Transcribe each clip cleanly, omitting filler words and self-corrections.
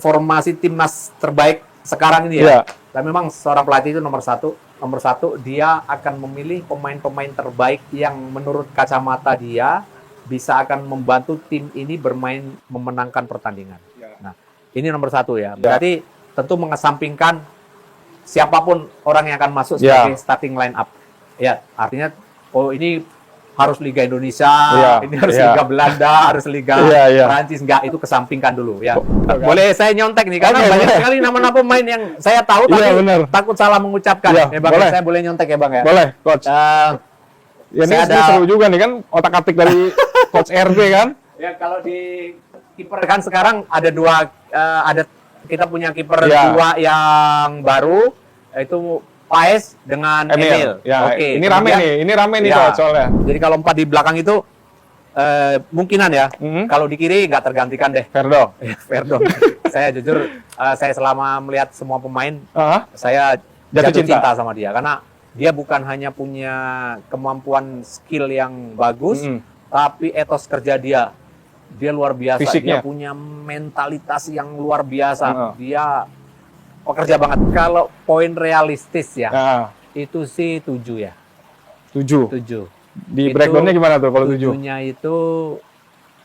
informasi timnas terbaik sekarang ini ya. Dan memang seorang pelatih itu nomor satu dia akan memilih pemain-pemain terbaik yang menurut kacamata dia bisa akan membantu tim ini bermain memenangkan pertandingan. Nah, ini nomor satu ya. Berarti tentu mengesampingkan siapapun orang yang akan masuk sebagai starting line up. Ya, artinya ini harus Liga Indonesia, ini harus Liga Belanda, harus Liga Prancis, enggak, itu kesampingkan dulu ya. Boleh saya nyontek nih, karena banyak sekali nama-nama pemain yang saya tahu tapi takut salah mengucapkan. Ya Bang, saya boleh nyontek ya Bang ya? Boleh, Coach. Ini seru juga nih kan, otak-atik dari Coach RB kan? Ya, kalau di kiper kan sekarang ada kita punya kiper dua yang baru, yaitu Paes dengan Emil. Ya, Oke. Ini rame nih Coach soalnya. Jadi kalau 4 di belakang itu mungkinan ya. Kalau di kiri nggak tergantikan deh. Ferdo. Saya jujur, saya selama melihat semua pemain, saya jatuh cinta sama dia. Karena dia bukan hanya punya kemampuan skill yang bagus, tapi etos kerja dia luar biasa. Fisiknya. Dia punya mentalitas yang luar biasa. Dia pekerja banget. Kalau poin realistis ya, itu sih 7 ya. 7. Di breakdown-nya gimana tuh kalau 7? 7-nya itu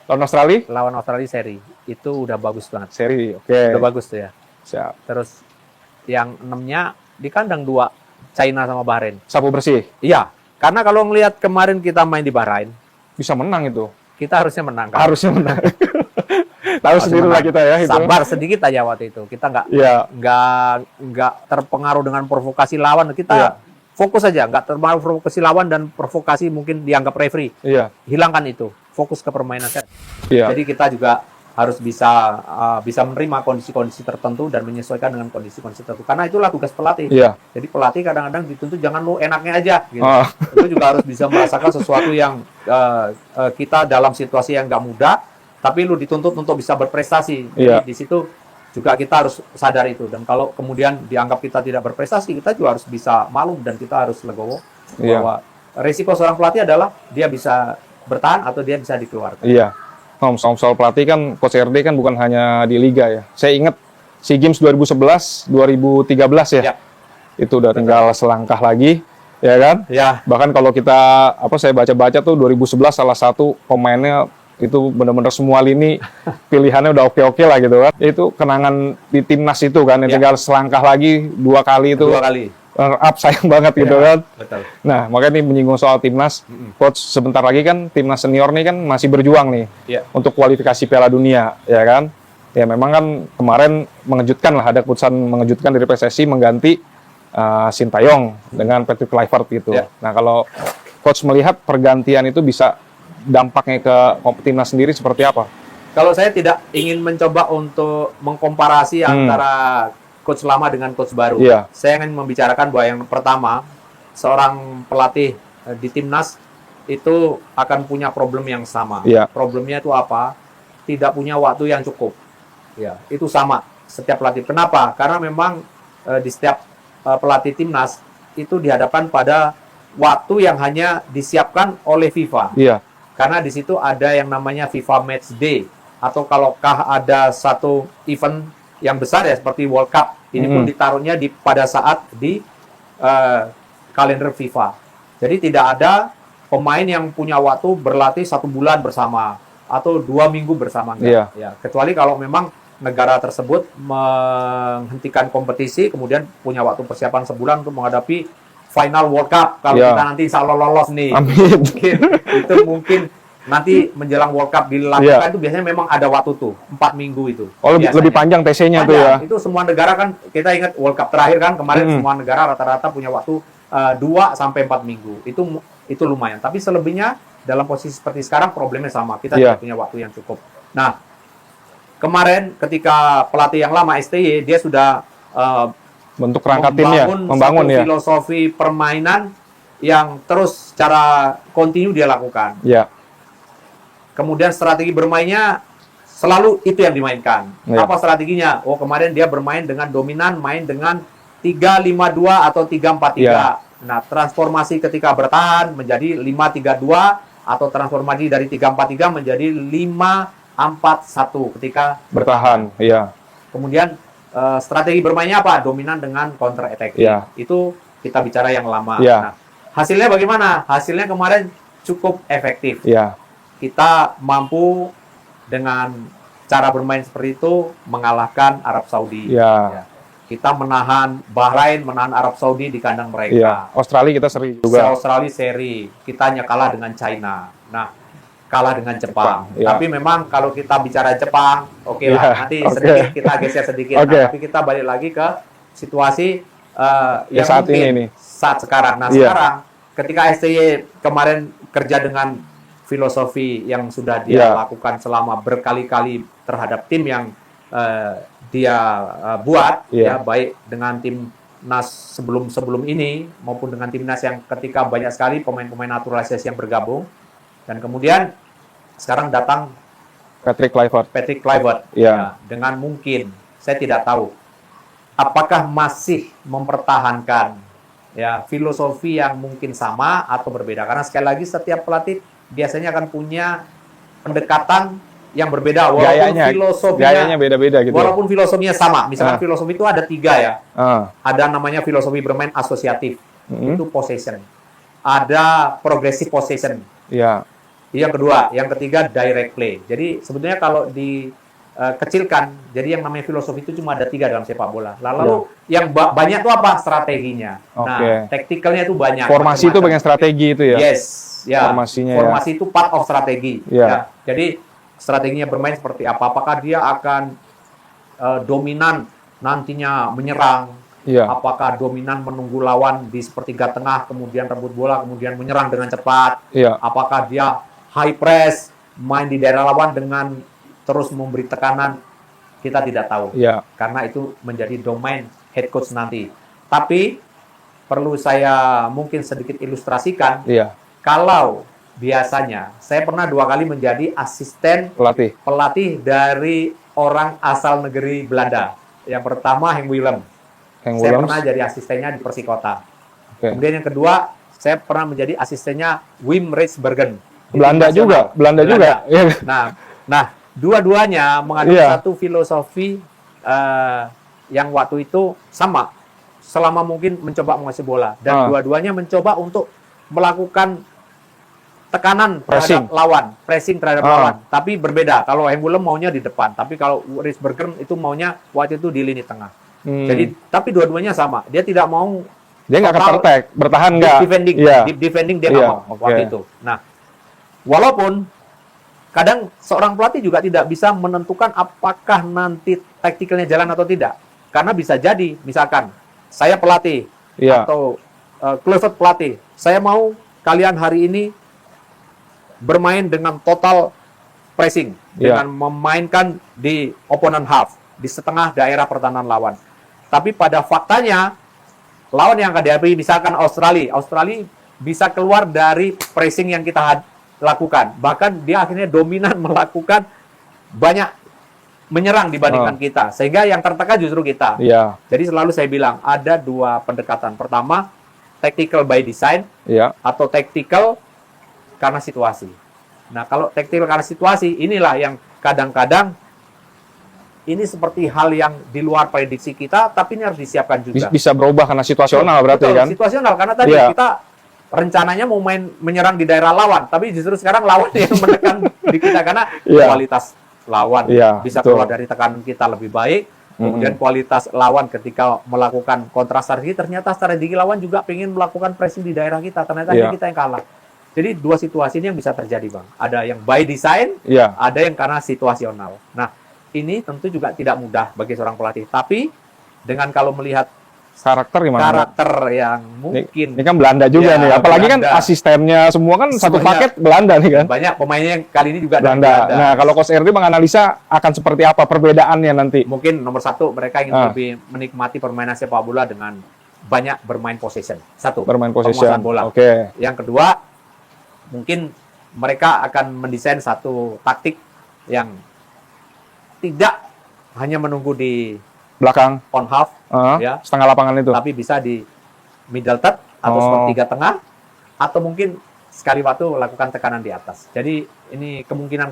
lawan Australia? Lawan Australia seri. Itu udah bagus banget. Seri, oke. Udah bagus tuh ya. Siap. Terus yang 6-nya di kandang 2, China sama Bahrain. Sapu bersih? Iya. Karena kalau ngelihat kemarin kita main di Bahrain, bisa menang itu. Kita harusnya menang. Kan? Harusnya menang. Tahu sendiri lah kita ya. Itu. Sabar sedikit aja waktu itu. Kita nggak terpengaruh dengan provokasi lawan. Kita fokus aja, nggak terpengaruh provokasi lawan dan provokasi mungkin dianggap referee. Hilangkan itu. Fokus ke permainan set. Jadi kita juga harus bisa menerima kondisi-kondisi tertentu dan menyesuaikan dengan kondisi-kondisi tertentu. Karena itulah tugas pelatih. Jadi pelatih kadang-kadang dituntut jangan lu enaknya aja. Gitu. Lu juga harus bisa merasakan sesuatu yang kita dalam situasi yang nggak mudah. Tapi lu dituntut untuk bisa berprestasi. Jadi di situ juga kita harus sadar itu. Dan kalau kemudian dianggap kita tidak berprestasi, kita juga harus bisa malu dan kita harus legowo bahwa risiko seorang pelatih adalah dia bisa bertahan atau dia bisa dikeluarkan. Soal pelatih kan Coach RD kan bukan hanya di Liga ya. Saya ingat SEA Games 2011, 2013 ya. Itu udah tinggal selangkah lagi, ya kan? Bahkan kalau kita saya baca-baca tuh 2011 salah satu pemainnya itu benar-benar semua lini pilihannya udah oke-oke lah gitu kan. Itu kenangan di timnas itu kan, yang tinggal selangkah lagi 2 kali itu. 2 kali. Up sayang banget gitu kan. Betul. Nah, makanya ini menyinggung soal timnas. Coach sebentar lagi kan timnas senior nih kan masih berjuang nih untuk kualifikasi Piala Dunia, ya kan? Ya memang kan kemarin mengejutkan lah, ada keputusan mengejutkan dari PSSI mengganti Sintayong dengan Patrick Kluivert gitu. Nah, kalau Coach melihat pergantian itu bisa dampaknya ke timnas sendiri seperti apa? Kalau saya tidak ingin mencoba untuk mengkomparasi antara coach lama dengan coach baru. Saya ingin membicarakan bahwa yang pertama, seorang pelatih di timnas itu akan punya problem yang sama. Problemnya itu apa? Tidak punya waktu yang cukup. Itu sama setiap pelatih. Kenapa? Karena memang di setiap pelatih timnas itu dihadapkan pada waktu yang hanya disiapkan oleh FIFA. Karena di situ ada yang namanya FIFA Match Day, atau kalaukah ada satu event yang besar ya seperti World Cup, ini pun ditaruhnya pada saat di kalender FIFA. Jadi tidak ada pemain yang punya waktu berlatih 1 bulan bersama atau 2 minggu bersama. Kecuali kalau memang negara tersebut menghentikan kompetisi, kemudian punya waktu persiapan sebulan untuk menghadapi final World Cup. Kalau kita nanti insya Allah lolos nih, itu mungkin nanti menjelang World Cup dilakukan itu biasanya memang ada waktu tuh 4 minggu itu. Oh, lebih panjang TC-nya tuh ya. Itu semua negara kan, kita ingat World Cup terakhir kan kemarin semua negara rata-rata punya waktu 2 sampai 4 minggu. Itu lumayan. Tapi selebihnya dalam posisi seperti sekarang problemnya sama. Kita tidak punya waktu yang cukup. Nah, kemarin ketika pelatih yang lama STY dia sudah bentuk kerangka timnya, membangun filosofi permainan yang terus secara kontinu dia lakukan. Kemudian strategi bermainnya selalu itu yang dimainkan. Apa strateginya? Oh, kemarin dia bermain dengan dominan, main dengan 3-5-2 atau 3-4-3. Nah, transformasi ketika bertahan menjadi 5-3-2 atau transformasi dari 3-4-3 menjadi 5-4-1 ketika bertahan. Kemudian strategi bermainnya apa? Dominan dengan counter attacking. Itu kita bicara yang lama. Nah, hasilnya bagaimana? Hasilnya kemarin cukup efektif. Kita mampu dengan cara bermain seperti itu mengalahkan Arab Saudi. Kita menahan Bahrain, menahan Arab Saudi di kandang mereka. Australia kita seri juga. Australia seri. Kita hanya kalah dengan China. Nah, kalah dengan Jepang. Tapi memang kalau kita bicara Jepang, lah, nanti sedikit kita geser sedikit. Nah, tapi kita balik lagi ke situasi yang saat mungkin ini. Saat sekarang. Nah, sekarang ketika STY kemarin kerja dengan filosofi yang sudah dia lakukan selama berkali-kali terhadap tim yang dia buat, baik dengan timnas sebelum ini maupun dengan timnas yang ketika banyak sekali pemain-pemain naturalisasi yang bergabung, dan kemudian sekarang datang Patrick Kluivert, dengan mungkin saya tidak tahu apakah masih mempertahankan filosofi yang mungkin sama atau berbeda, karena sekali lagi setiap pelatih biasanya akan punya pendekatan yang berbeda, walaupun gayanya beda-beda gitu. Walaupun filosofinya sama, misalkan filosofi itu ada 3 Ada namanya filosofi bermain asosiatif, itu possession. Ada progressive possession. Yang kedua, yang ketiga direct play. Jadi sebetulnya kalau dikecilkan, jadi yang namanya filosofi itu cuma ada 3 dalam sepak bola. Lalu yang banyak itu apa? Strateginya. Nah, taktikalnya itu banyak. Formasi itu bagian strategi itu ya. Formasi itu part of strategi. Jadi strateginya bermain seperti apa? Apakah dia akan dominan nantinya menyerang? Apakah dominan menunggu lawan di sepertiga tengah, kemudian rebut bola, kemudian menyerang dengan cepat? Apakah dia high press, main di daerah lawan dengan terus memberi tekanan? Kita tidak tahu. Karena itu menjadi domain head coach nanti. Tapi perlu saya mungkin sedikit ilustrasikan. Kalau biasanya, saya pernah 2 kali menjadi asisten pelatih dari orang asal negeri Belanda. Yang pertama Henk Willem. Saya pernah jadi asistennya di Persikota. Kemudian yang kedua, saya pernah menjadi asistennya Wim Rijsbergen. Belanda juga. Nah, dua-duanya mengandung satu filosofi yang waktu itu sama. Selama mungkin mencoba menguasai bola. Dan dua-duanya mencoba untuk melakukan tekanan terhadap lawan, pressing terhadap lawan. Tapi berbeda. Kalau Henk Willem maunya di depan, tapi kalau Rijsbergen itu maunya waktu itu di lini tengah. Jadi, tapi dua-duanya sama. Dia tidak mau, dia nggak attack, bertahan nggak. Deep defending dia nggak mau waktu itu. Nah, walaupun kadang seorang pelatih juga tidak bisa menentukan apakah nanti taktikalnya jalan atau tidak. Karena bisa jadi, misalkan saya pelatih atau Kluivert pelatih, saya mau kalian hari ini bermain dengan total pressing, dengan memainkan di opponent half, di setengah daerah pertahanan lawan. Tapi pada faktanya, lawan yang akan dihadapi misalkan Australia bisa keluar dari pressing yang kita lakukan. Bahkan dia akhirnya dominan melakukan banyak menyerang dibandingkan kita. Sehingga yang tertekan justru kita. Jadi selalu saya bilang, ada 2 pendekatan. Pertama, tactical by design, atau tactical karena situasi. Nah, kalau tactical karena situasi, inilah yang kadang-kadang ini seperti hal yang di luar prediksi kita, tapi ini harus disiapkan juga. Bisa berubah karena situasional berarti kan? Situasional, karena tadi kita rencananya mau menyerang di daerah lawan, tapi justru sekarang lawan yang menekan di kita karena kualitas lawan bisa keluar dari tekanan kita lebih baik. Kemudian kualitas lawan ketika melakukan kontra strategi, ternyata strategi lawan juga ingin melakukan pressing di daerah kita, ternyata kita yang kalah. Jadi 2 situasi ini yang bisa terjadi, Bang. Ada yang by design, ada yang karena situasional. Nah, ini tentu juga tidak mudah bagi seorang pelatih. Tapi dengan kalau melihat karakter gimana? Karakter yang mungkin. Ini kan Belanda juga nih. Apalagi Belanda. Kan asistennya semua kan satu paket Belanda nih kan. Banyak pemainnya yang kali ini juga Belanda. Nah, kalau Coach RD menganalisa akan seperti apa perbedaannya nanti? Mungkin nomor 1 mereka ingin lebih menikmati permainan sepak bola dengan banyak bermain possession. 1. Bermain possession. Bola. Yang kedua, mungkin mereka akan mendesain satu taktik yang tidak hanya menunggu di belakang on half, setengah lapangan itu, tapi bisa di middle third atau sepertiga tengah, atau mungkin sekali waktu lakukan tekanan di atas. Jadi ini kemungkinan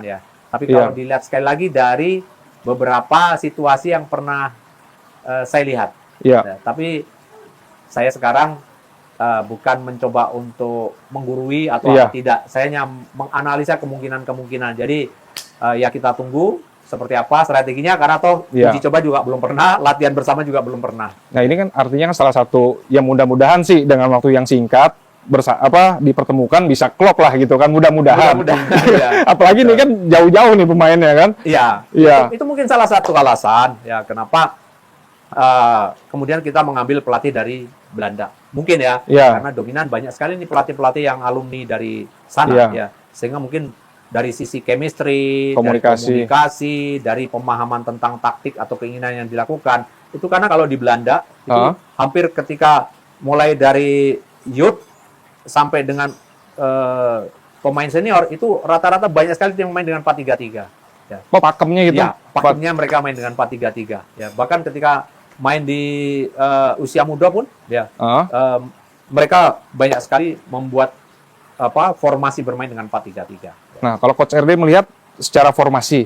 ya. Tapi kalau dilihat sekali lagi dari beberapa situasi yang pernah saya lihat. Iya. Ya, tapi saya sekarang bukan mencoba untuk menggurui atau apa tidak. Saya hanya menganalisa kemungkinan-kemungkinan. Jadi ya kita tunggu seperti apa strateginya, karena toh uji coba juga belum pernah, latihan bersama juga belum pernah. Nah ini kan artinya kan salah satu yang mudah-mudahan sih dengan waktu yang singkat dipertemukan bisa klop lah gitu kan, mudah-mudahan. Ya. Apalagi ini kan jauh-jauh nih pemainnya kan. Iya. Itu mungkin salah satu alasan ya kenapa kemudian kita mengambil pelatih dari Belanda. Mungkin ya, karena dominan banyak sekali nih pelatih-pelatih yang alumni dari sana ya. Sehingga mungkin dari sisi chemistry, komunikasi, dari pemahaman tentang taktik atau keinginan yang dilakukan. Itu karena kalau di Belanda itu hampir ketika mulai dari youth sampai dengan pemain senior itu rata-rata banyak sekali yang main dengan 4-3-3. Ya. Pakemnya gitu. Ya, pakemnya mereka main dengan 4-3-3. Ya, bahkan ketika main di usia muda pun ya mereka banyak sekali membuat formasi bermain dengan 4-3-3. Nah, kalau Coach RD melihat secara formasi,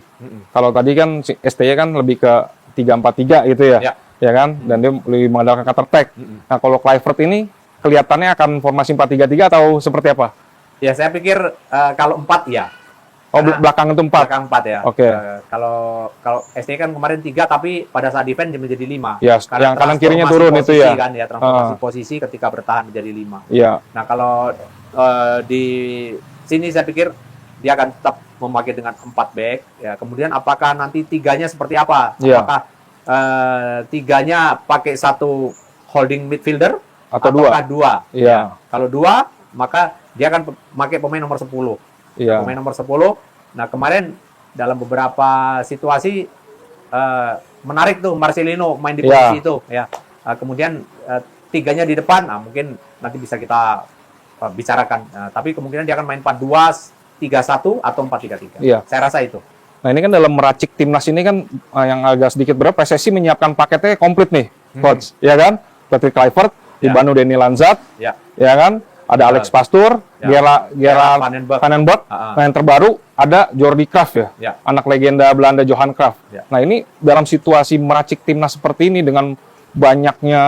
kalau tadi kan STY kan lebih ke 3-4-3 gitu ya, ya kan, dan dia lebih mengandalkan counter attack. Nah, kalau Kluivert ini kelihatannya akan formasi 4-3-3 atau seperti apa? Ya, saya pikir kalau 4 ya. Oh, belakang itu 4? Belakang 4 ya. Oke. Kalau STY kan kemarin 3, tapi pada saat defense menjadi 5. Ya, yang kanan kirinya turun itu ya. Kan, ya transformasi posisi ketika bertahan menjadi 5. Iya. Nah, kalau di sini saya pikir dia akan tetap memakai dengan 4 back. Ya, kemudian apakah nanti 3-nya seperti apa? Apakah 3-nya pakai 1 holding midfielder atau 2? Iya. Ya, kalau 2, maka dia akan pakai pemain nomor 10. Iya. Pemain nomor 10. Nah, kemarin dalam beberapa situasi menarik tuh Marcelino main di posisi itu ya. Kemudian 3-nya di depan, mungkin nanti bisa kita bicarakan. Tapi kemungkinan dia akan main 4-2-3-1 atau 4-3-3. Iya. Saya rasa itu. Nah, ini kan dalam meracik timnas ini kan yang agak sedikit berat, PSSI menyiapkan paketnya komplit nih, Coach. Ya kan? Patrick Kluivert, dibantu Denny Lanzat, ya kan? Ada Alex Pastoor, Gerard Vandenberg. Nah, yang terbaru ada Jordi Cruijff ya, anak legenda Belanda Johan Cruijff. Nah, ini dalam situasi meracik timnas seperti ini dengan banyaknya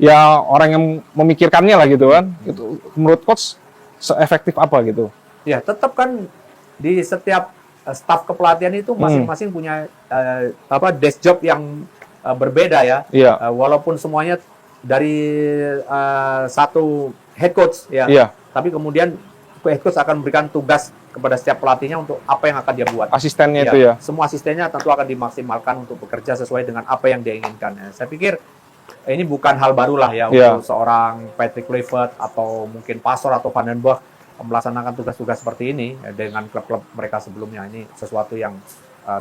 ya orang yang memikirkannya lah gitu kan. Itu menurut Coach seefektif apa gitu? Ya, tetap kan di setiap staf kepelatihan itu masing-masing punya desk job yang berbeda ya. Walaupun semuanya dari satu head coach ya. Tapi kemudian head coach akan memberikan tugas kepada setiap pelatihnya untuk apa yang akan dia buat. Asistennya itu ya. Semua asistennya tentu akan dimaksimalkan untuk bekerja sesuai dengan apa yang dia inginkan. Ya. Saya pikir ini bukan hal baru lah ya untuk seorang Patrick Kluivert atau mungkin Pastoor atau Vandenberg melaksanakan tugas-tugas seperti ini dengan klub-klub mereka sebelumnya. Ini sesuatu yang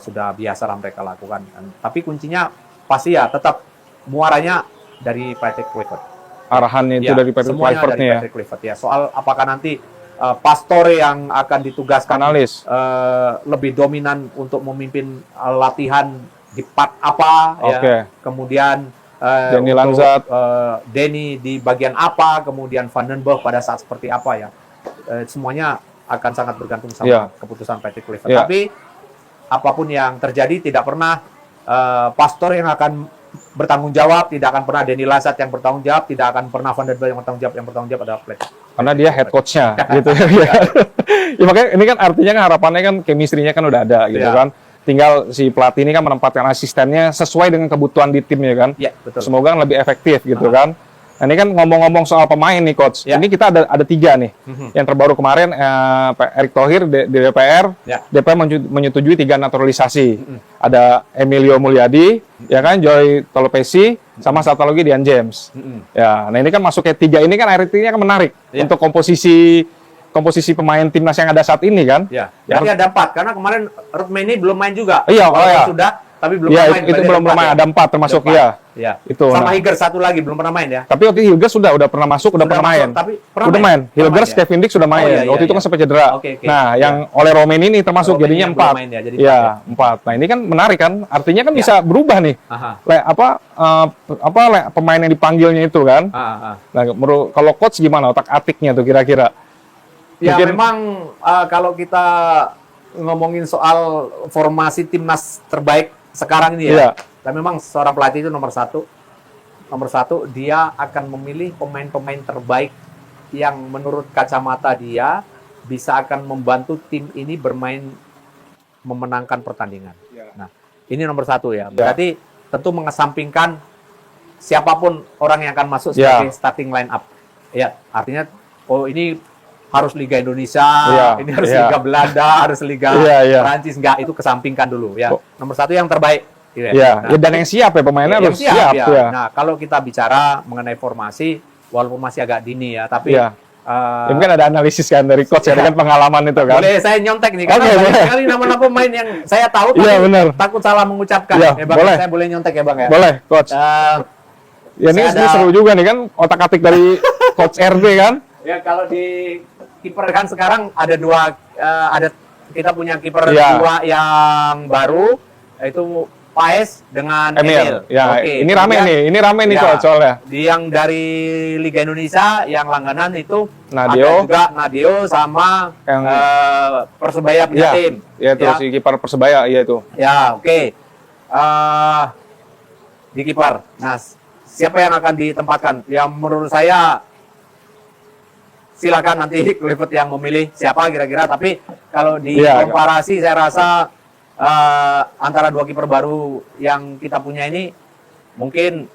sudah biasa lah mereka lakukan. Tapi kuncinya pasti ya tetap muaranya dari Patrick Kluivert. Arahannya itu dari Patrick Kluivert nih ya. Soal apakah nanti Pastoor yang akan ditugaskan lebih dominan untuk memimpin latihan di part apa ya. Kemudian Denny Lanzat, Denny di bagian apa, kemudian Vandenberg pada saat seperti apa ya. Semuanya akan sangat bergantung sama keputusan Patrick Kluivert. Tapi apapun yang terjadi tidak pernah Pastoor yang akan bertanggung jawab, tidak akan pernah Denny Lanzat yang bertanggung jawab, tidak akan pernah Vandenberg yang bertanggung jawab adalah Patrick. Karena dia head coach-nya gitu ya. Ya makanya ini kan artinya kan harapannya kan chemistry-nya kan udah ada gitu kan. Tinggal si pelatih ini kan menempatkan asistennya sesuai dengan kebutuhan di timnya kan. Ya, betul. Semoga lebih efektif gitu kan. Nah, ini kan ngomong-ngomong soal pemain nih Coach. Ini kita ada 3 nih. Yang terbaru kemarin Erick Thohir di DPR. DPR menyetujui 3 naturalisasi. Ada Emilio Mulyadi, ya kan, Joy Tolopesi, sama satu lagi Dian James. Ya, nah ini kan masuk ke 3 ini kan artinya kan menarik untuk komposisi pemain timnas yang ada saat ini kan. Jadi ada 4 karena kemarin Rukmini belum main juga. Sudah, tapi belum main. Itu belum main, ada 4 termasuk Itu. Sama Hilgers satu lagi belum pernah main ya. Tapi waktu itu Hilgers sudah pernah masuk, udah pernah main. Tapi udah main. Hilgers, Kevin Dix sudah main. Waktu itu kan sampai cedera. Nah, yang oleh Romain ini termasuk jadinya 4. Ya, 4. Nah, ini kan menarik kan. Artinya kan bisa berubah nih. Pemain yang dipanggilnya itu kan. Nah, kalau coach gimana otak-atiknya tuh kira-kira? Ya, memang kalau kita ngomongin soal formasi timnas terbaik sekarang ini ya. Dan memang seorang pelatih itu nomor satu, dia akan memilih pemain-pemain terbaik yang menurut kacamata dia bisa akan membantu tim ini bermain memenangkan pertandingan. Nah, ini nomor satu ya. Berarti tentu mengesampingkan siapapun orang yang akan masuk sebagai starting line up. Ya, artinya ini harus Liga Indonesia, ini harus Liga Belanda, harus Liga Prancis, enggak, itu kesampingkan dulu ya. Nomor satu yang terbaik. Dan yang siap ya, pemainnya harus siap. Nah, kalau kita bicara mengenai formasi, walaupun masih agak dini ya, tapi mungkin ada analisis kan dari coach ya, dengan pengalaman itu kan. Boleh saya nyontek nih, karena banyak sekali nama-nama pemain yang saya tahu, tapi takut salah mengucapkan. Bang, saya boleh nyontek ya Bang ya? Boleh, coach. Ini seru juga nih kan, otak-atik dari coach RD kan. Ya, kalau di kiper kan sekarang ada kita punya kiper dua yang baru, yaitu Paes dengan Emil. Ini rame nih coach soalnya. Yang dari Liga Indonesia yang langganan itu Nadio. Ada juga Nadio sama yang Persebaya punya tim. Terus si kiper Persebaya itu. Di kiper. Nah, siapa yang akan ditempatkan? Yang menurut saya silakan nanti Clifford yang memilih siapa kira-kira, tapi kalau di komparasi saya rasa antara dua kiper baru yang kita punya ini mungkin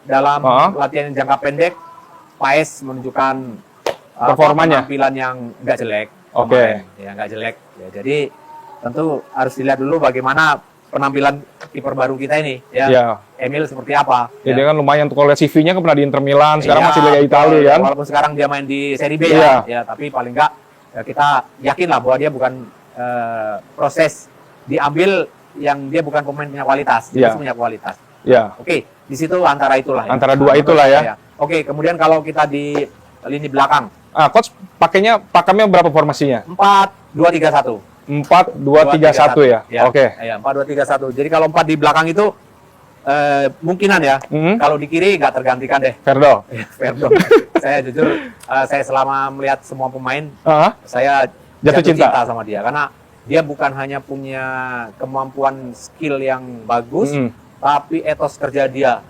dalam latihan yang jangka pendek Paes menunjukkan performanya, penampilan yang nggak jelek. Ya nggak jelek. Ya, jadi tentu harus dilihat dulu bagaimana penampilan kiper baru kita ini. Emil seperti apa? Dia kan lumayan tuh, kalau lihat CV-nya kan pernah di Inter Milan, sekarang masih Liga Italia kan. Walaupun sekarang dia main di Serie B tapi paling nggak kita yakin lah bahwa dia bukan proses diambil yang dia bukan pemain punya kualitas, dia punya kualitas. Di situ antara itulah. Antara dua itulah ya. Kemudian kalau kita di lini belakang. Coach pakemnya berapa formasinya? 4-2-3-1. 4-2-3-1 ya. 4-2-3-1. Jadi kalau 4 di belakang itu mungkinan ya. Kalau di kiri nggak tergantikan deh. Ferdo. Saya jujur, saya selama melihat semua pemain, saya jatuh cinta sama dia karena dia bukan hanya punya kemampuan skill yang bagus, tapi etos kerja dia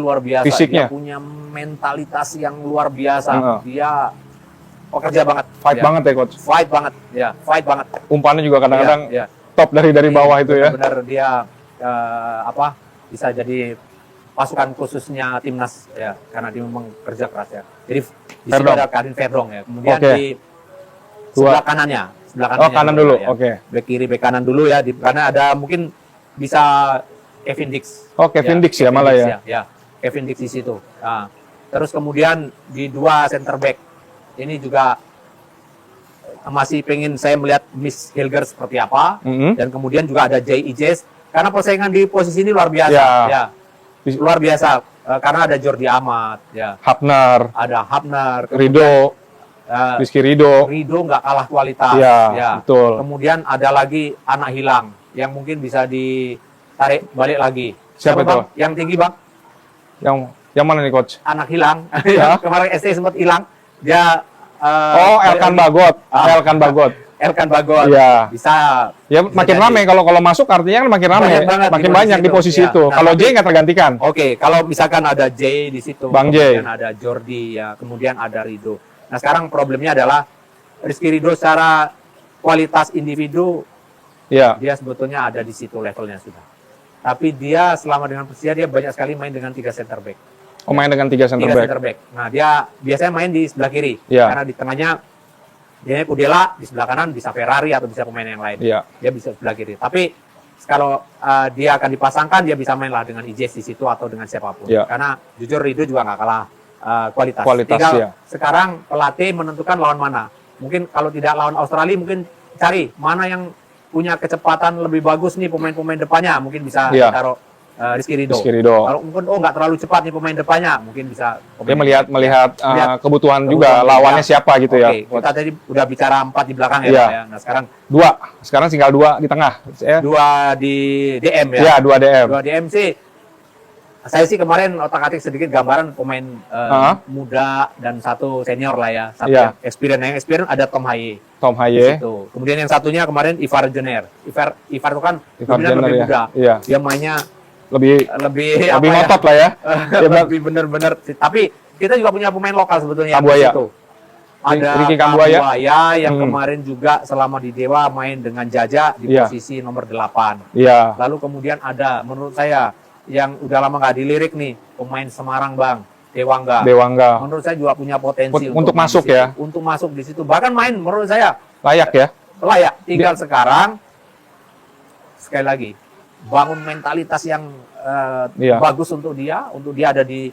luar biasa. Fisiknya. Dia punya mentalitas yang luar biasa. Dia pekerja banget. Fight banget ya coach. Fight banget. Umpannya juga kadang-kadang top dari bawah itu ya. Benar dia bisa jadi pasukan khususnya timnas ya, karena dia memang kerja keras ya. Jadi di sini ada Karin Verdong ya. Kemudian di sebelah kanannya. Kanan dulu. Bek kiri, bek kanan dulu ya. Karena ada mungkin bisa Kevin Dix. Kevin Dix ya malah ya. Kevin Dix di situ. Nah, terus kemudian di dua center back ini juga masih pengen saya melihat Miss Hilger seperti apa. Dan kemudian juga ada Jay Ijes. Karena persaingan di posisi ini luar biasa. Luar biasa. Karena ada Jordi Amat. Hapner. Ada Hapner. Rido. Rizky Rido nggak kalah kualitas. Betul. Kemudian ada lagi anak hilang yang mungkin bisa ditarik balik lagi. Siapa itu? Bang? Yang tinggi Bang? Yang mana nih coach? Anak hilang. Kemarin ST sempat hilang. Dia Elkan Bagot. Elkan Bagot. Bisa. Ya makin ramai kalau masuk artinya kan makin ramai. Makin banyak di posisi itu. Kalau J nggak tergantikan. Kalau misalkan ada J di situ. Bang J. Kemudian ada Jordi ya. Kemudian ada Rido. Nah sekarang problemnya adalah Rizky Rido secara kualitas individu dia sebetulnya ada di situ levelnya sudah. Tapi dia selama dengan Persija dia banyak sekali main dengan 3 center back. Main dengan 3 center back. Nah dia biasanya main di sebelah kiri karena di tengahnya dia Kudela, di sebelah kanan bisa Ferrari atau bisa pemain yang lain. Dia bisa sebelah kiri. Tapi kalau dia akan dipasangkan dia bisa main lah dengan Ijes di situ atau dengan siapapun. Karena jujur Rido juga nggak kalah kualitas. Tinggal sekarang pelatih menentukan lawan mana. Mungkin kalau tidak lawan Australia, mungkin cari mana yang punya kecepatan lebih bagus nih pemain-pemain depannya. Mungkin bisa taruh Rizky Rido. Kalau mungkin nggak terlalu cepat nih pemain depannya, mungkin bisa. Dia melihat kebutuhan juga lawannya siapa gitu ya. Kita tadi udah bicara 4 di belakang ya. Nah sekarang 2. Sekarang tinggal 2 di tengah. 2 di DM ya. 2 DM. 2 DM sih. Saya sih kemarin otak-atik sedikit gambaran pemain muda dan satu senior lah ya. Satu yang experience ada Tom Haye. Tom Haye. Kemudian yang satunya kemarin Ivar Jenner. Ivar itu kan lebih muda. Iya. Dia mainnya lebih ngotot lah ya. Lebih bener-bener. Tapi kita juga punya pemain lokal sebetulnya. Kambuaya. Ada Ricky Kambuaya yang kemarin juga selama di Dewa main dengan Jaja di posisi nomor 8. Iya. Lalu kemudian ada menurut saya yang udah lama nggak dilirik nih, pemain Semarang Bang, Dewangga. Menurut saya juga punya potensi untuk masuk ya. Untuk masuk di situ. Bahkan main menurut saya layak ya. Layak. Tinggal sekarang sekali lagi bangun mentalitas yang bagus untuk dia ada di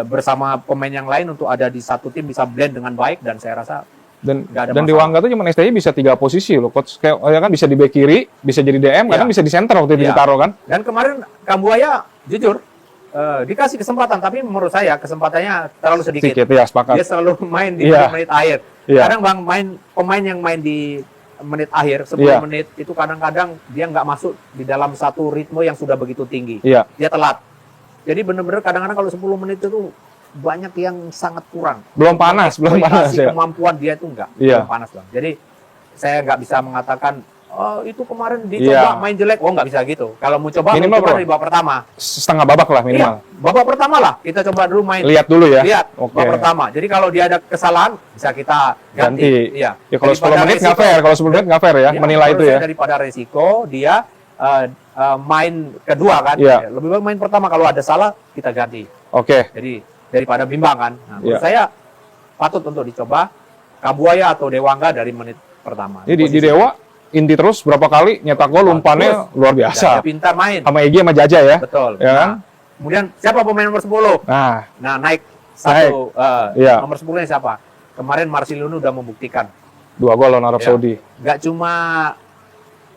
bersama pemain yang lain, untuk ada di satu tim bisa blend dengan baik, dan saya rasa dan Dewangga tuh cuma STI bisa 3 posisi loh, coach. Kayak kan bisa di bek kiri, bisa jadi DM, kadang bisa di center waktu itu ditaruh kan. Dan kemarin Kambuaya jujur dikasih kesempatan, tapi menurut saya kesempatannya terlalu sedikit. Ya, sepakat. Dia selalu main di menit akhir. Kadang Bang pemain yang main di menit akhir 10 menit itu kadang-kadang dia nggak masuk di dalam satu ritme yang sudah begitu tinggi. Dia telat. Jadi benar-benar kadang-kadang kalau 10 menit itu banyak yang sangat kurang. Belum panas ya. Kemampuan dia itu belum panas Bang. Jadi saya nggak bisa mengatakan itu kemarin dicoba main jelek. Oh, nggak bisa gitu. Kalau mau coba minimal dari babak pertama. Setengah babak lah minimal. Babak pertama lah kita coba dulu main. Lihat dulu ya. Babak pertama. Jadi kalau dia ada kesalahan bisa kita ganti. Ya kalau 10 menit nggak fair. Kalau 10 menit nggak fair ya menilai itu ya. Daripada resiko dia main kedua kan. Lebih baik main pertama, kalau ada salah kita ganti. Jadi daripada bimbang kan. Nah, menurut saya patut untuk dicoba Kambuaya atau Dewangga dari menit pertama. Jadi di Dewa inti terus berapa kali nyetak gol, umpannya luar biasa. Dia pintar main. Sama Egy sama Jaja ya. Betul. Ya kan? Kemudian siapa pemain nomor 10? Nah, naik satu. Nomor 10-nya siapa? Kemarin Marcelino udah membuktikan 2 gol lawan Arab Saudi. Nggak cuma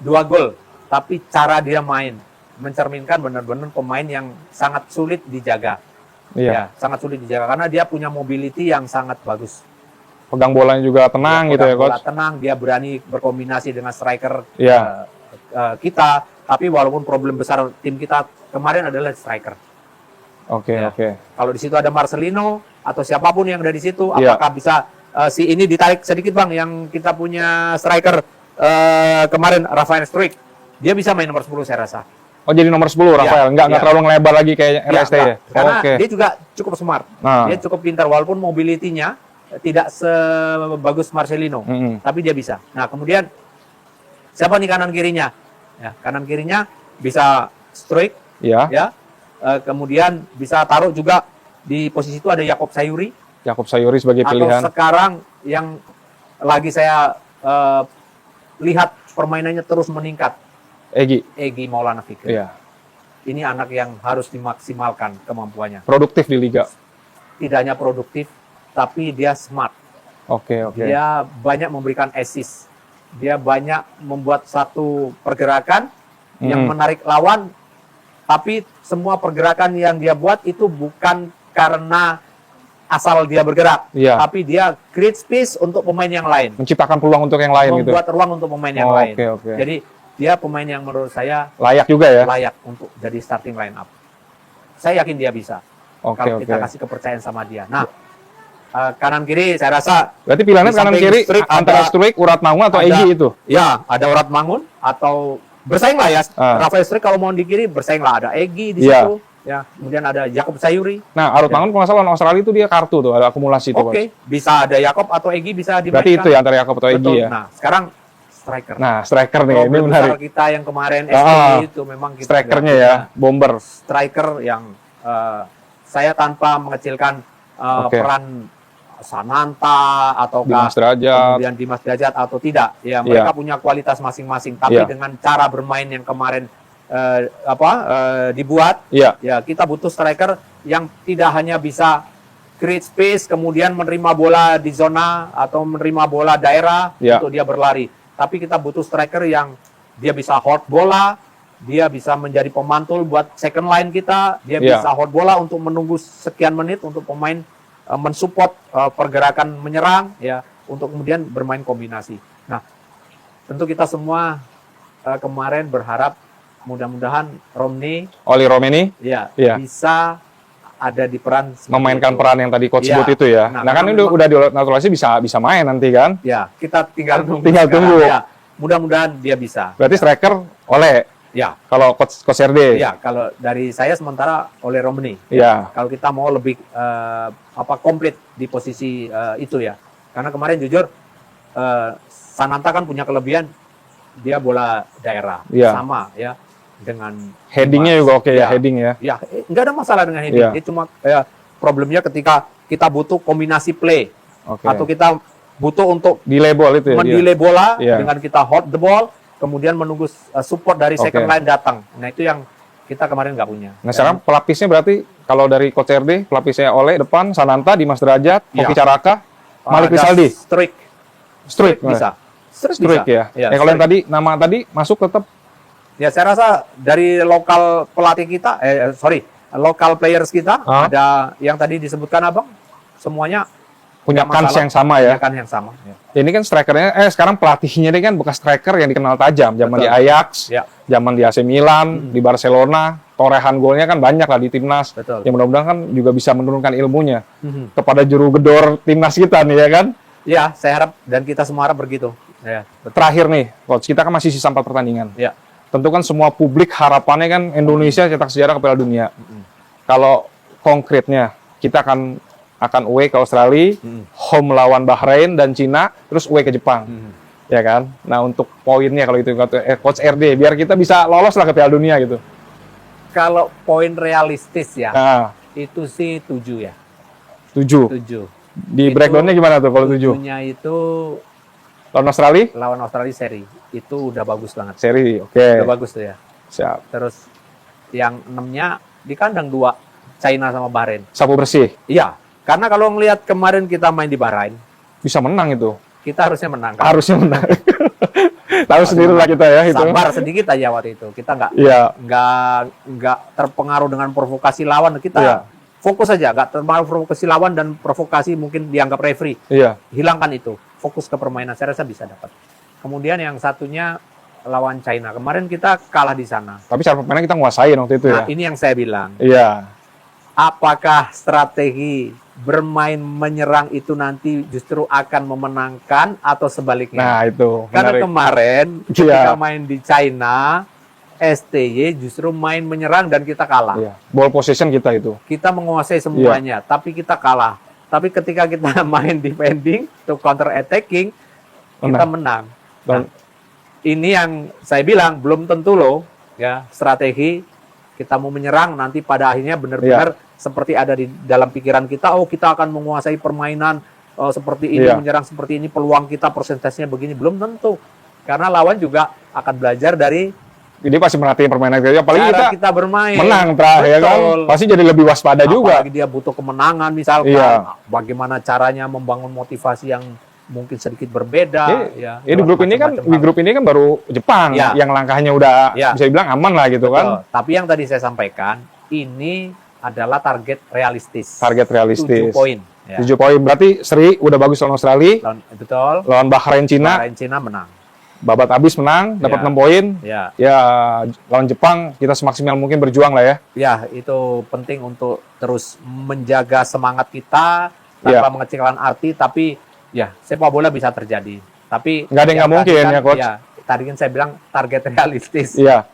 2 gol, tapi cara dia main mencerminkan benar-benar pemain yang sangat sulit dijaga. Sangat sulit dijaga karena dia punya mobility yang sangat bagus. Pegang bolanya juga tenang gitu ya, coach. Tenang, dia berani berkombinasi dengan striker kita. Tapi walaupun problem besar tim kita kemarin adalah striker. Kalau di situ ada Marcelino atau siapapun yang ada di situ, apakah bisa si ini ditarik sedikit Bang, yang kita punya striker kemarin Rafael Struik, dia bisa main nomor 10 saya rasa. Oh, jadi nomor 10 Rafael, nggak terlalu ngelebar lagi kayak RST ya? Karena dia juga cukup smart, dia cukup pintar, walaupun mobility-nya tidak sebagus Marcelino, tapi dia bisa. Nah, kemudian siapa nih kanan kirinya? Kanan kirinya bisa Struik, kemudian bisa taruh juga di posisi itu ada Yakob Sayuri. Sebagai pilihan. Atau sekarang yang lagi saya lihat permainannya terus meningkat, Egy Maulana Fikri. Ini anak yang harus dimaksimalkan kemampuannya. Produktif di liga. Tidak hanya produktif, tapi dia smart. Dia banyak memberikan assist. Dia banyak membuat satu pergerakan yang menarik lawan, tapi semua pergerakan yang dia buat itu bukan karena asal dia bergerak, tapi dia create space untuk pemain yang lain. Menciptakan peluang untuk yang lain membuat ruang untuk pemain yang lain. Jadi dia pemain yang menurut saya layak juga ya. Layak untuk jadi starting line up. Saya yakin dia bisa. Kalau kita kasih kepercayaan sama dia. Nah, kanan kiri saya rasa. Berarti pilihannya kanan kiri antara Struik, Uratmangun atau Egy itu? Ya, ada Uratmangun atau bersaing lah ya. Rafael Struik kalau mau di kiri bersaing lah, ada Egy di situ. Ya, kemudian ada Yakob Sayuri. Nah, Uratmangun kalau nggak salah Australia itu dia kartu tuh, ada akumulasi tuh. Bisa ada Yakob atau Egy bisa dimainkan. Berarti itu ya antara Yakob atau Egy ya. Nah, sekarang striker. Nah, striker nih, ini menarik. Kita yang kemarin STI itu memang kita strikernya ya, bomber. Striker yang saya tanpa mengecilkan peran Sananta atau kemudian Dimas Derajat atau tidak, ya mereka punya kualitas masing-masing, tapi dengan cara bermain yang kemarin dibuat, ya kita butuh striker yang tidak hanya bisa create space kemudian menerima bola di zona atau menerima bola daerah untuk dia berlari, tapi kita butuh striker yang dia bisa hold bola, dia bisa menjadi pemantul buat second line kita, dia bisa hold bola untuk menunggu sekian menit untuk pemain mensupport pergerakan menyerang, ya, untuk kemudian bermain kombinasi. Nah, tentu kita semua kemarin berharap mudah-mudahan Oli Romeni bisa ada di peran memainkan peran yang tadi coach sebut itu ya. Nah kan ini udah dinaturalisasi bisa main nanti kan? Ya, kita tinggal tunggu. Ya, mudah-mudahan dia bisa. Berarti striker Ole. Ya. Kalau coach RD. Ya, kalau dari saya sementara Ole Romeni. Ya. Kalau kita mau lebih komplit di posisi itu ya. Karena kemarin jujur Sananta kan punya kelebihan dia bola daerah sama ya dengan headingnya juga oke ya, heading ya. Ya, nggak ada masalah dengan heading. Itu cuma problemnya ketika kita butuh kombinasi play atau kita butuh untuk delay ball itu ya. Mendelay bola dengan kita hot the ball, kemudian menunggu support dari second line datang. Nah, itu yang kita kemarin nggak punya. Nah, sekarang pelapisnya berarti kalau dari coach RD, pelapisnya Ole depan, Sananta, Dimas Derajat, Hoki Caraka, Malik Rizaldi. Struik bisa. Struik ya. Kalau yang tadi nama tadi masuk tetap. Ya, saya rasa dari lokal pelatih kita, lokal players kita ada yang tadi disebutkan Abang, semuanya punya kans yang sama ya. Kans yang sama. Ya. Ini kan strikernya, sekarang pelatihnya ini kan bekas striker yang dikenal tajam. Zaman di Ajax, zaman di AC Milan, di Barcelona, torehan golnya kan banyak lah di timnas. Yang mudah-mudahan kan juga bisa menurunkan ilmunya kepada juru gedor timnas kita nih ya kan. Ya, saya harap dan kita semua harap begitu. Ya, terakhir nih, coach, kita kan masih sisa 4 pertandingan. Ya. Tentu kan semua publik harapannya kan Indonesia cetak sejarah ke Piala Dunia. Kalau konkretnya kita akan away ke Australia, home lawan Bahrain dan Cina, terus away ke Jepang. Ya kan? Nah, untuk poinnya kalau itu coach RD biar kita bisa lolos lah ke Piala Dunia gitu. Kalau poin realistis ya. Itu sih 7 ya. 7. Di breakdown-nya gimana tuh kalau 7? 7-nya itu lawan Australia? Lawan Australia seri. Itu udah bagus banget. Seri, oke. Udah bagus tuh ya. Siap. Terus yang 6-nya di kandang 2, China sama Bahrain. Sapu bersih? Iya. Karena kalau ngelihat kemarin kita main di Bahrain, bisa menang itu. Kita harusnya menang. Kan? Harusnya menang. Tahu sendiri lah kita ya itu. Sabar sedikit aja waktu itu. Kita nggak terpengaruh dengan provokasi lawan. Kita fokus aja, nggak terpengaruh provokasi lawan dan provokasi mungkin dianggap referee. Hilangkan itu. Fokus ke permainan, saya rasa bisa dapat. Kemudian yang satunya lawan China. Kemarin kita kalah di sana. Tapi cara permainan kita nguasain waktu itu ya. Nah, ini yang saya bilang. Iya. Apakah strategi bermain menyerang itu nanti justru akan memenangkan atau sebaliknya? Nah, itu. Karena kemarin ketika main di China, STY justru main menyerang dan kita kalah. Ball possession kita itu. Kita menguasai semuanya, tapi kita kalah. Tapi ketika kita main defending, to counter attacking, kita menang. Nah, ini yang saya bilang belum tentu loh, ya strategi kita mau menyerang nanti pada akhirnya benar-benar seperti ada di dalam pikiran kita. Oh, kita akan menguasai permainan seperti ini, menyerang seperti ini, peluang kita persentasenya begini, belum tentu. Karena lawan juga akan belajar dari jadi pasti merhatiin permainan kita, apalagi kita bermain menang terakhir ya kan, pasti jadi lebih waspada juga. Apalagi dia butuh kemenangan misalkan, bagaimana caranya membangun motivasi yang mungkin sedikit berbeda. Di grup ini kan baru Jepang yang langkahnya udah bisa dibilang aman lah gitu kan. Tapi yang tadi saya sampaikan ini adalah target realistis. 7 poin. 7 poin berarti seri udah bagus lawan Australia. Betul. Lawan Bahrain Cina menang. Babat habis menang, dapat 6 poin. Ya, lawan Jepang kita semaksimal mungkin berjuang lah ya. Ya, itu penting untuk terus menjaga semangat kita tanpa mengecilkan arti, tapi ya sepak bola bisa terjadi. Tapi nggak ada yang nggak mungkin ya, coach. Ya, tadi kan saya bilang target realistis. Iya.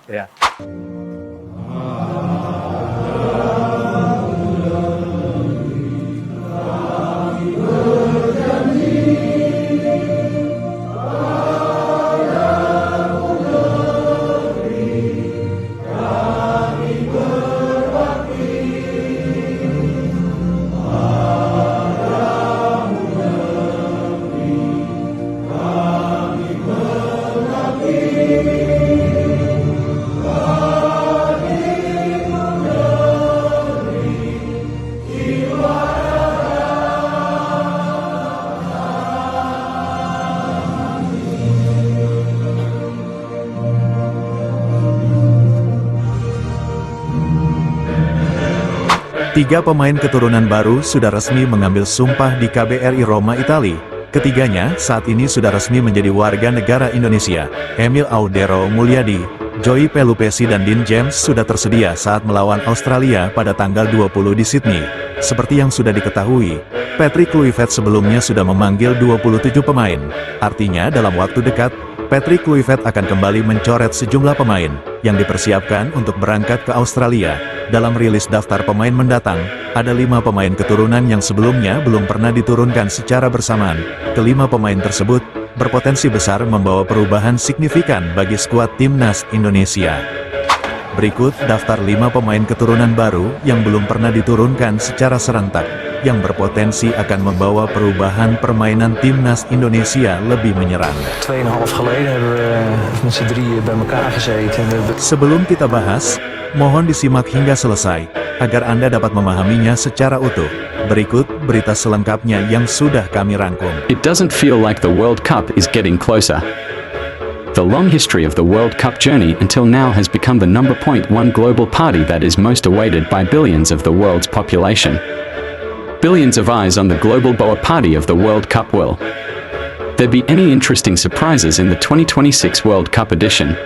Tiga pemain keturunan baru sudah resmi mengambil sumpah di KBRI Roma, Italia. Ketiganya saat ini sudah resmi menjadi warga negara Indonesia. Emil Audero Mulyadi, Joey Pelupesi dan Dean James sudah tersedia saat melawan Australia pada tanggal 20 di Sydney. Seperti yang sudah diketahui, Patrick Kluivert sebelumnya sudah memanggil 27 pemain. Artinya dalam waktu dekat, Patrick Kluivert akan kembali mencoret sejumlah pemain yang dipersiapkan untuk berangkat ke Australia. Dalam rilis daftar pemain mendatang, ada 5 pemain keturunan yang sebelumnya belum pernah diturunkan secara bersamaan. Kelima pemain tersebut berpotensi besar membawa perubahan signifikan bagi skuad timnas Indonesia. Berikut daftar 5 pemain keturunan baru yang belum pernah diturunkan secara serentak, yang berpotensi akan membawa perubahan permainan timnas Indonesia lebih menyerang. 2,5 geleden hebben we met z'n drieën bij elkaar gezeten. Sebelum kita bahas, mohon disimak hingga selesai, agar Anda dapat memahaminya secara utuh. Berikut berita selengkapnya yang sudah kami rangkum. It doesn't feel like the World Cup is getting closer. The long history of the World Cup journey until now has become the number .1 global party that is most awaited by billions of the world's population. Billions of eyes on the global boa party of the World Cup. Will there be any interesting surprises in the 2026 World Cup edition?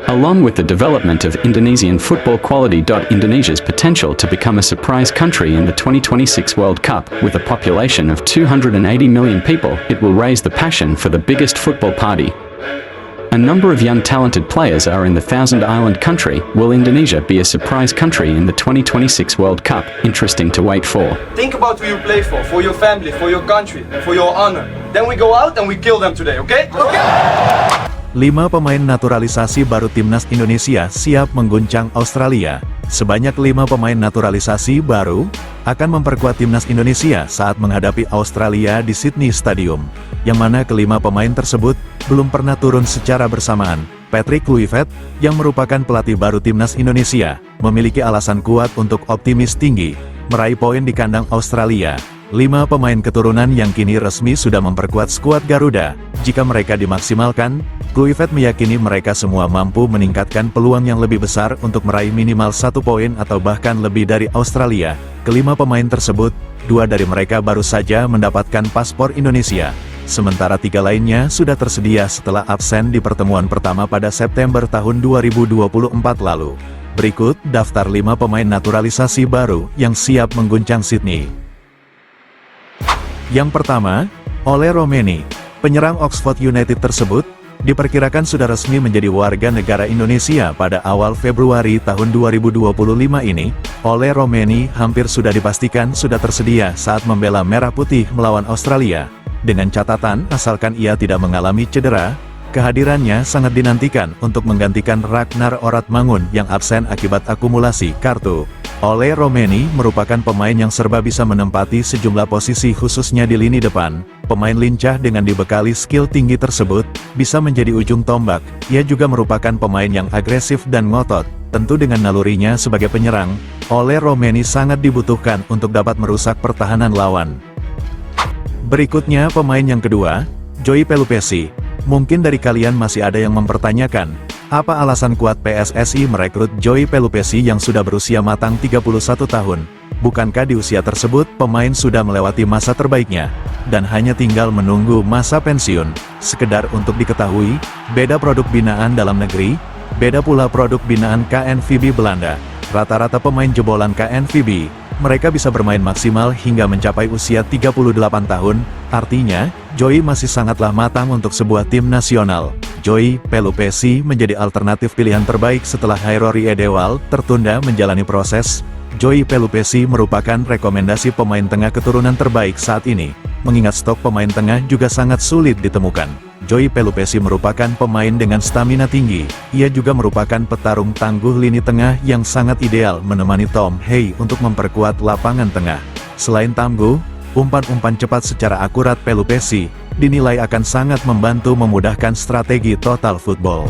Along with the development of Indonesian football quality. Indonesia's potential to become a surprise country in the 2026 World Cup, with a population of 280 million people, it will raise the passion for the biggest football party. A number of young talented players are in the Thousand Island country. Will Indonesia be a surprise country in the 2026 World Cup? Interesting to wait for. Think about who you play for your family, for your country, for your honor. Then we go out and we kill them today, okay? 5 pemain naturalisasi baru timnas Indonesia siap mengguncang Australia. Sebanyak 5 pemain naturalisasi baru akan memperkuat timnas Indonesia saat menghadapi Australia di Sydney Stadium, yang mana kelima pemain tersebut belum pernah turun secara bersamaan. Patrick Kluivert, yang merupakan pelatih baru timnas Indonesia, memiliki alasan kuat untuk optimis tinggi meraih poin di kandang Australia. 5 pemain keturunan yang kini resmi sudah memperkuat skuad Garuda. Jika mereka dimaksimalkan, Kluivert meyakini mereka semua mampu meningkatkan peluang yang lebih besar untuk meraih minimal 1 poin atau bahkan lebih dari Australia. Kelima pemain tersebut, 2 dari mereka baru saja mendapatkan paspor Indonesia, sementara 3 lainnya sudah tersedia setelah absen di pertemuan pertama pada September tahun 2024 lalu. Berikut daftar 5 pemain naturalisasi baru yang siap mengguncang Sydney. Yang pertama, Ole Romeni. Penyerang Oxford United tersebut diperkirakan sudah resmi menjadi warga negara Indonesia pada awal Februari tahun 2025 ini. Ole Romeni hampir sudah dipastikan sudah tersedia saat membela Merah Putih melawan Australia. Dengan catatan, asalkan ia tidak mengalami cedera, kehadirannya sangat dinantikan untuk menggantikan Ragnar Oratmangun yang absen akibat akumulasi kartu. Ole Romeni merupakan pemain yang serba bisa menempati sejumlah posisi khususnya di lini depan. Pemain lincah dengan dibekali skill tinggi tersebut bisa menjadi ujung tombak. Ia juga merupakan pemain yang agresif dan ngotot. Tentu dengan nalurinya sebagai penyerang, Ole Romeni sangat dibutuhkan untuk dapat merusak pertahanan lawan. Berikutnya pemain yang kedua, Joey Pelupesi. Mungkin dari kalian masih ada yang mempertanyakan, apa alasan kuat PSSI merekrut Joey Pelupesi yang sudah berusia matang 31 tahun? Bukankah di usia tersebut pemain sudah melewati masa terbaiknya, dan hanya tinggal menunggu masa pensiun? Sekedar untuk diketahui, beda produk binaan dalam negeri, beda pula produk binaan KNVB Belanda. Rata-rata pemain jebolan KNVB, mereka bisa bermain maksimal hingga mencapai usia 38 tahun, artinya, Joey masih sangatlah matang untuk sebuah tim nasional. Joey Pelupesi menjadi alternatif pilihan terbaik setelah Hairori Edewal tertunda menjalani proses. Joey Pelupesi merupakan rekomendasi pemain tengah keturunan terbaik saat ini, mengingat stok pemain tengah juga sangat sulit ditemukan. Joey Pelupesi merupakan pemain dengan stamina tinggi. Ia juga merupakan petarung tangguh lini tengah yang sangat ideal menemani Tom Hey untuk memperkuat lapangan tengah. Selain tangguh, umpan-umpan cepat secara akurat Pelupesi dinilai akan sangat membantu memudahkan strategi total football.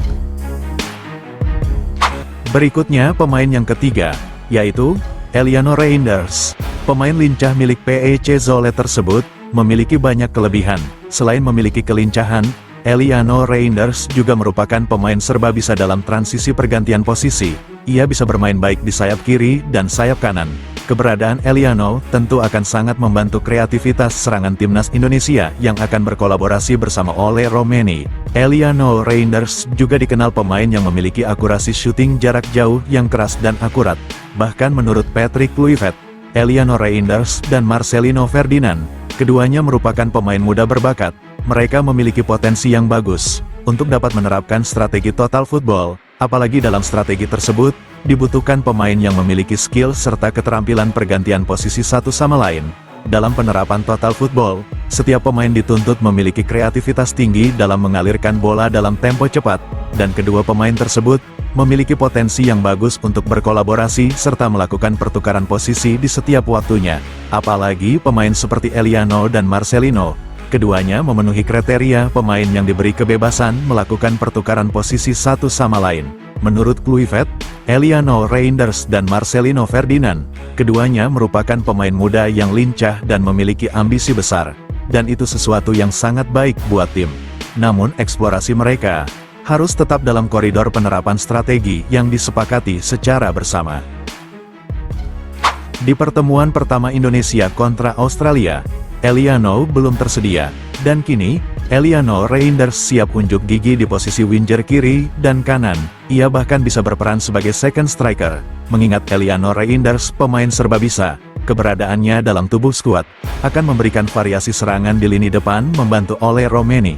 Berikutnya pemain yang ketiga, yaitu Eliano Reinders. Pemain lincah milik PEC Zwolle tersebut memiliki banyak kelebihan. Selain memiliki kelincahan, Eliano Reinders juga merupakan pemain serba bisa dalam transisi pergantian posisi. Ia bisa bermain baik di sayap kiri dan sayap kanan. Keberadaan Eliano tentu akan sangat membantu kreativitas serangan timnas Indonesia yang akan berkolaborasi bersama Ole Romeni. Eliano Reinders juga dikenal pemain yang memiliki akurasi syuting jarak jauh yang keras dan akurat. Bahkan menurut Patrick Kluivert, Eliano Reinders dan Marcelino Ferdinand, keduanya merupakan pemain muda berbakat. Mereka memiliki potensi yang bagus untuk dapat menerapkan strategi total football, apalagi dalam strategi tersebut, dibutuhkan pemain yang memiliki skill serta keterampilan pergantian posisi satu sama lain. Dalam penerapan total football, setiap pemain dituntut memiliki kreativitas tinggi dalam mengalirkan bola dalam tempo cepat, dan kedua pemain tersebut memiliki potensi yang bagus untuk berkolaborasi serta melakukan pertukaran posisi di setiap waktunya. Apalagi pemain seperti Eliano dan Marcelino, keduanya memenuhi kriteria pemain yang diberi kebebasan melakukan pertukaran posisi satu sama lain. Menurut Kluivert, Eliano Reinders dan Marcelino Ferdinand, keduanya merupakan pemain muda yang lincah dan memiliki ambisi besar. Dan itu sesuatu yang sangat baik buat tim. Namun eksplorasi mereka harus tetap dalam koridor penerapan strategi yang disepakati secara bersama. Di pertemuan pertama Indonesia kontra Australia, Eliano belum tersedia, dan kini, Eliano Reinders siap unjuk gigi di posisi winger kiri dan kanan. Ia bahkan bisa berperan sebagai second striker. Mengingat Eliano Reinders pemain serba bisa, keberadaannya dalam tubuh skuad akan memberikan variasi serangan di lini depan membantu Ole Romeni.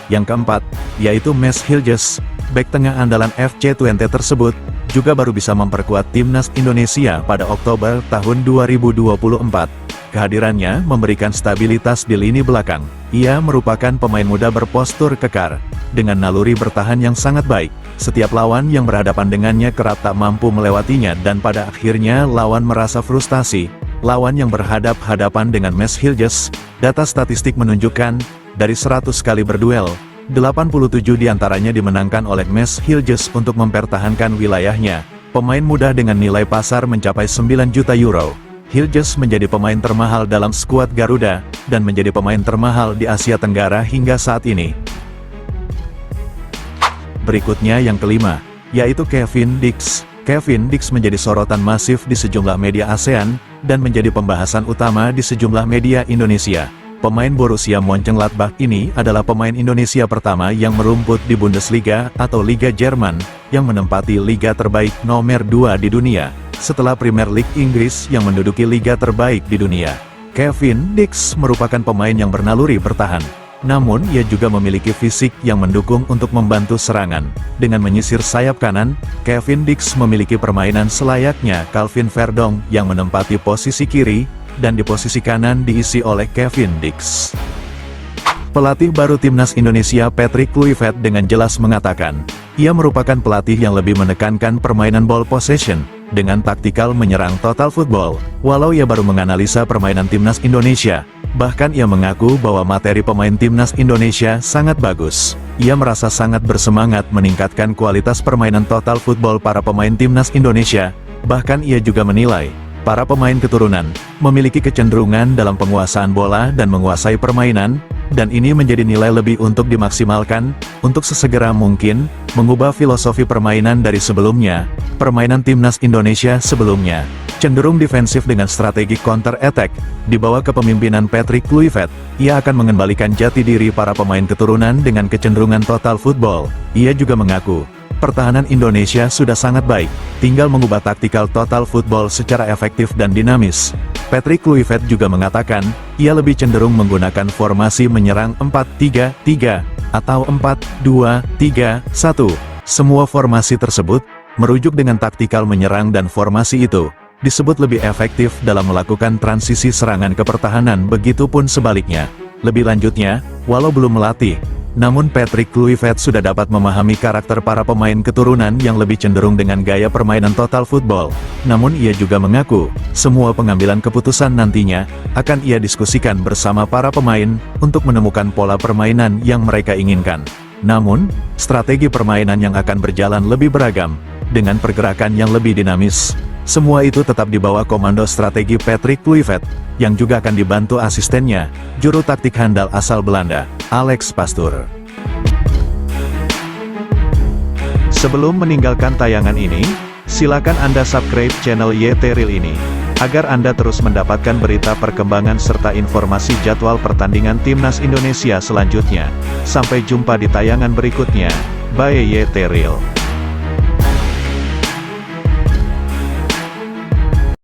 Yang keempat, yaitu Mes Hiljes, bek tengah andalan FC Twente tersebut, juga baru bisa memperkuat timnas Indonesia pada Oktober tahun 2024. Kehadirannya memberikan stabilitas di lini belakang. Ia merupakan pemain muda berpostur kekar, dengan naluri bertahan yang sangat baik. Setiap lawan yang berhadapan dengannya kerap tak mampu melewatinya dan pada akhirnya lawan merasa frustasi. Lawan yang berhadap-hadapan dengan Mes Hiljes, data statistik menunjukkan, dari 100 kali berduel, 87 diantaranya dimenangkan oleh Mes Hiljes untuk mempertahankan wilayahnya. Pemain muda dengan nilai pasar mencapai 9 juta euro. Hiljes menjadi pemain termahal dalam skuad Garuda, dan menjadi pemain termahal di Asia Tenggara hingga saat ini. Berikutnya yang kelima, yaitu Kevin Dix. Kevin Dix menjadi sorotan masif di sejumlah media ASEAN, dan menjadi pembahasan utama di sejumlah media Indonesia. Pemain Borussia Mönchengladbach ini adalah pemain Indonesia pertama yang merumput di Bundesliga atau Liga Jerman, yang menempati liga terbaik nomor 2 di dunia, setelah Premier League Inggris yang menduduki liga terbaik di dunia. Kevin Dix merupakan pemain yang bernaluri bertahan. Namun ia juga memiliki fisik yang mendukung untuk membantu serangan. Dengan menyisir sayap kanan, Kevin Dix memiliki permainan selayaknya Calvin Verdong yang menempati posisi kiri, dan di posisi kanan diisi oleh Kevin Dix. Pelatih baru timnas Indonesia Patrick Kluivert dengan jelas mengatakan, ia merupakan pelatih yang lebih menekankan permainan ball possession, dengan taktikal menyerang total football. Walau ia baru menganalisa permainan timnas Indonesia, bahkan ia mengaku bahwa materi pemain timnas Indonesia sangat bagus. Ia merasa sangat bersemangat meningkatkan kualitas permainan total football para pemain timnas Indonesia. Bahkan ia juga menilai, para pemain keturunan memiliki kecenderungan dalam penguasaan bola dan menguasai permainan, dan ini menjadi nilai lebih untuk dimaksimalkan, untuk sesegera mungkin, mengubah filosofi permainan dari sebelumnya. Permainan timnas Indonesia sebelumnya cenderung defensif dengan strategi counter-attack. Di bawah kepemimpinan Patrick Kluivert, ia akan mengembalikan jati diri para pemain keturunan dengan kecenderungan total football. Ia juga mengaku, pertahanan Indonesia sudah sangat baik, tinggal mengubah taktikal total football secara efektif dan dinamis. Patrick Kluivert juga mengatakan, ia lebih cenderung menggunakan formasi menyerang 4-3-3, atau 4-2-3-1. Semua formasi tersebut merujuk dengan taktikal menyerang, dan formasi itu disebut lebih efektif dalam melakukan transisi serangan ke pertahanan, begitupun sebaliknya. Lebih lanjutnya, walau belum melatih, namun Patrick Kluivert sudah dapat memahami karakter para pemain keturunan yang lebih cenderung dengan gaya permainan total football. Namun ia juga mengaku, semua pengambilan keputusan nantinya akan ia diskusikan bersama para pemain untuk menemukan pola permainan yang mereka inginkan. Namun, strategi permainan yang akan berjalan lebih beragam, dengan pergerakan yang lebih dinamis. Semua itu tetap di bawah komando strategi Patrick Kluivert, yang juga akan dibantu asistennya, juru taktik handal asal Belanda, Alex Pastoor. Sebelum meninggalkan tayangan ini, Silakan Anda subscribe channel YT Real ini, agar Anda terus mendapatkan berita perkembangan serta informasi jadwal pertandingan Timnas Indonesia selanjutnya. Sampai jumpa di tayangan berikutnya. Bye YT Real.